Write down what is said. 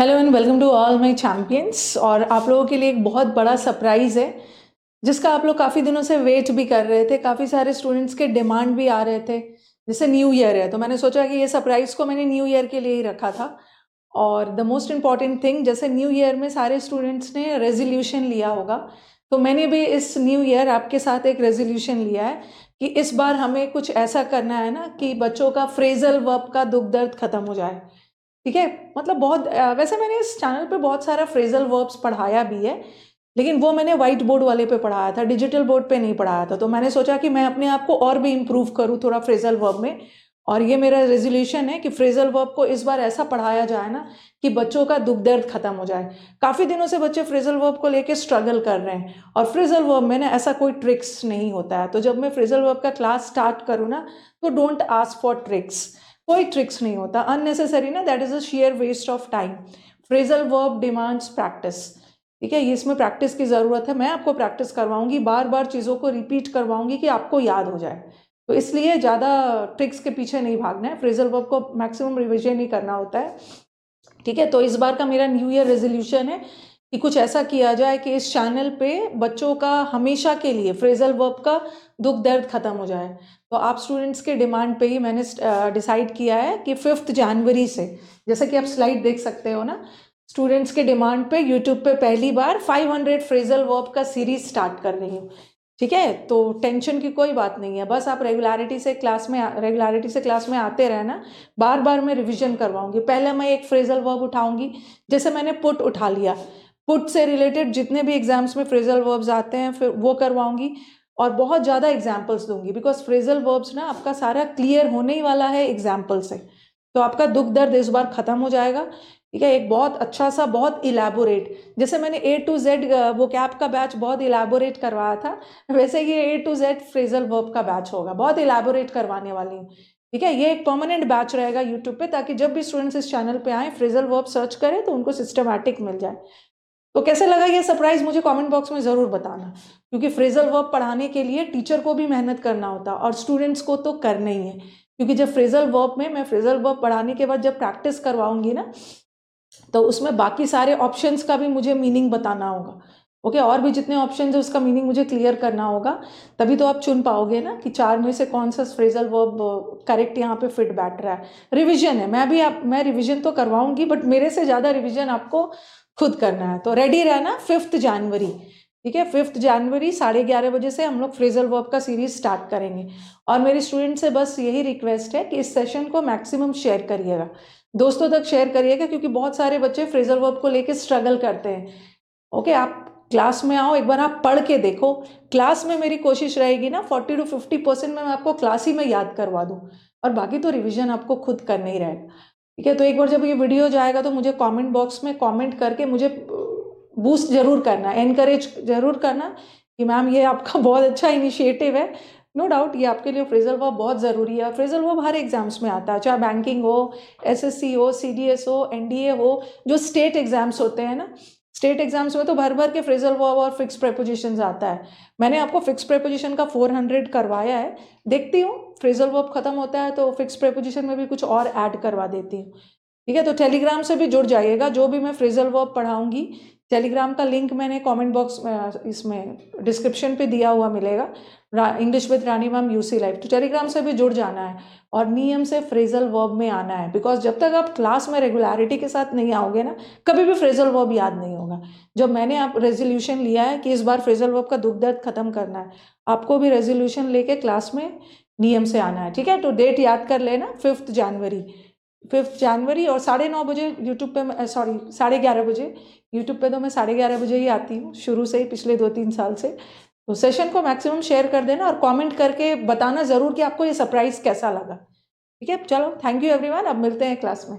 Hello and welcome to all my champions. और आप लोगों के लिए एक बहुत बड़ा सरप्राइज़ है जिसका आप लोग काफ़ी दिनों से वेट भी कर रहे थे। काफ़ी सारे स्टूडेंट्स के डिमांड भी आ रहे थे। जैसे न्यू ईयर है तो मैंने सोचा कि ये सरप्राइज़ को मैंने न्यू ईयर के लिए ही रखा था। और द मोस्ट इम्पॉर्टेंट थिंग, जैसे न्यू ईयर में सारे स्टूडेंट्स ने रेजोल्यूशन लिया होगा, तो मैंने भी इस न्यू ईयर आपके साथ एक रेजोल्यूशन लिया है कि इस बार हमें कुछ ऐसा करना है ना कि बच्चों का फ्रेजल वर्ब का दुख दर्द खत्म हो जाए। ठीक है, मतलब बहुत वैसे मैंने इस चैनल पे बहुत सारा फ्रेजल वर्ब्स पढ़ाया भी है, लेकिन वो मैंने व्हाइट बोर्ड वाले पे पढ़ाया था, डिजिटल बोर्ड पे नहीं पढ़ाया था। तो मैंने सोचा कि मैं अपने आप को और भी इम्प्रूव करूँ थोड़ा फ्रेजल वर्ब में। और ये मेरा रेजोल्यूशन है कि फ्रेजल वर्ब को इस बार ऐसा पढ़ाया जाए ना कि बच्चों का दुख दर्द खत्म हो जाए। काफ़ी दिनों से बच्चे फ्रेजल वर्ब को लेके स्ट्रगल कर रहे हैं, और फ्रेजल वर्ब में ना ऐसा कोई ट्रिक्स नहीं होता है। तो जब मैं फ्रेजल वर्ब का क्लास स्टार्ट करूँ ना, तो डोंट आस्क फॉर ट्रिक्स। कोई ट्रिक्स नहीं होता, अननेसेसरी ना, that is a sheer waste of time. Phrasal verb demands practice. ठीक है, ये इसमें प्रैक्टिस की ज़रूरत है। मैं आपको प्रैक्टिस करवाऊंगी, बार बार चीज़ों को रिपीट करवाऊंगी कि आपको याद हो जाए। तो इसलिए ज़्यादा ट्रिक्स के पीछे नहीं भागना है, फ्रेजल वर्ब को मैक्सिमम रिविजन ही करना होता है। ठीक है, तो इस बार का मेरा न्यू ईयर रेजोल्यूशन है कि कुछ ऐसा किया जाए कि इस चैनल पे बच्चों का हमेशा के लिए फ्रेजल वर्ब का दुख दर्द खत्म हो जाए। तो आप स्टूडेंट्स के डिमांड पे ही मैंने डिसाइड किया है कि 5 जनवरी से, जैसे कि आप स्लाइड देख सकते हो ना, स्टूडेंट्स के डिमांड पे यूट्यूब पे पहली बार 500 फ्रेजल वर्ब का सीरीज स्टार्ट कर रही हूँ। ठीक है, तो टेंशन की कोई बात नहीं है, बस आप रेगुलरिटी से क्लास में आते रहना। बार बार मैं रिवीजन करवाऊंगी। पहले मैं एक फ्रेजल वर्ब उठाऊंगी, जैसे मैंने पुट उठा लिया, पुट से रिलेटेड जितने भी एग्जाम्स में फ्रेजल वर्ब्स आते हैं फिर वो करवाऊंगी। और बहुत ज़्यादा एग्जाम्पल्स दूंगी, बिकॉज फ्रेजल वर्ब्स ना आपका सारा क्लियर होने ही वाला है एग्जाम्पल से। तो आपका दुख दर्द इस बार खत्म हो जाएगा। ठीक है, एक बहुत अच्छा सा, बहुत इलेबोरेट, जैसे मैंने A to Z वो कैप का बैच बहुत इलेबोरेट करवाया था, वैसे ये A to Z phrasal verb का बैच होगा, बहुत इलेबोरेट करवाने वाली हूँ। ठीक है, ये एक परमानेंट बैच रहेगा यूट्यूब पे, ताकि जब भी स्टूडेंट्स इस चैनल पे आए फ्रेजल वर्ब सर्च करें तो उनको सिस्टमैटिक मिल जाए। तो कैसे लगा ये सरप्राइज, मुझे कमेंट बॉक्स में ज़रूर बताना, क्योंकि फ्रेजल वर्ब पढ़ाने के लिए टीचर को भी मेहनत करना होता है और स्टूडेंट्स को तो करना ही है। क्योंकि जब फ्रेजल वर्ब में मैं फ्रेजल वर्ब पढ़ाने के बाद जब प्रैक्टिस करवाऊंगी ना, तो उसमें बाकी सारे ऑप्शंस का भी मुझे मीनिंग बताना होगा। ओके, और भी जितने ऑप्शंस है उसका मीनिंग मुझे क्लियर करना होगा। तभी तो आप चुन पाओगे ना कि 4 में से कौन सा फ्रेजल वर्ब करेक्ट यहाँ पे फिट बैठ रहा है। रिवीजन है, मैं रिवीजन तो करवाऊंगी, बट मेरे से ज़्यादा रिवीजन आपको खुद करना है। तो रेडी रहना 5 जनवरी। ठीक है, 5 जनवरी 11:30 बजे से हम लोग फ्रेजल वर्ब का सीरीज स्टार्ट करेंगे। और मेरे स्टूडेंट से बस यही रिक्वेस्ट है कि इस सेशन को मैक्सिमम शेयर करिएगा, दोस्तों तक शेयर करिएगा, क्योंकि बहुत सारे बच्चे फ्रेजल वर्ब को लेके स्ट्रगल करते हैं। ओके, आप क्लास में आओ, एक बार आप पढ़ के देखो। क्लास में मेरी कोशिश रहेगी ना 40 to 50% में मैं आपको क्लास ही में याद करवा दूँ, और बाकी तो रिवीजन आपको खुद करना ही रहेगा। ठीक है, तो एक बार जब ये वीडियो जाएगा तो मुझे कमेंट बॉक्स में कमेंट करके मुझे बूस्ट जरूर करना, एनकरेज जरूर करना कि मैम ये आपका बहुत अच्छा इनिशिएटिव है। नो डाउट ये आपके लिए फ्रेजल वर्ब बहुत ज़रूरी है। फ्रेजल वर्ब हर एग्जाम्स में आता है, चाहे बैंकिंग हो, एसएससी हो, सीडीएस हो, एनडीए हो, जो स्टेट एग्जाम्स होते हैं ना, स्टेट एग्जाम्स में तो भर भर के फ्रेजल वर्ब और फिक्स प्रेपोजिशंस आता है। मैंने आपको फिक्स प्रेपोजिशन का 400 करवाया है। देखती हूँ फ्रेजल वर्ब खत्म होता है तो फिक्स प्रेपोजिशन में भी कुछ और ऐड करवा देती हूँ। ठीक है, तो टेलीग्राम से भी जुड़ जाइएगा, जो भी मैं फ्रेजल वर्ब पढ़ाऊंगी टेलीग्राम का लिंक मैंने कमेंट बॉक्स में, इसमें डिस्क्रिप्शन पे दिया हुआ मिलेगा, English with Rani ma'am UC live. तो टेलीग्राम से भी जुड़ जाना है और नियम से फ्रेजल वर्ब में आना है, बिकॉज जब तक आप क्लास में रेगुलरिटी के साथ नहीं आओगे ना, कभी भी फ्रेजल वर्ब याद नहीं होगा। जब मैंने आप रेजोल्यूशन लिया है कि इस बार फ्रेजल वर्ब का दुख दर्द खत्म करना है, आपको भी रेजोल्यूशन लेके क्लास में नियम से आना है। ठीक है, तो डेट याद कर लेना, 5 जनवरी। 5 जनवरी, और 9:30 बजे यूट्यूब पे, सॉरी 11:30 बजे यूट्यूब पे, तो मैं 11:30 बजे ही आती हूँ शुरू से ही, पिछले 2-3 साल से। तो सेशन को मैक्सिमम शेयर कर देना और कमेंट करके बताना ज़रूर कि आपको ये सरप्राइज़ कैसा लगा। ठीक है, चलो, थैंक यू एवरीवन, अब मिलते हैं क्लास में।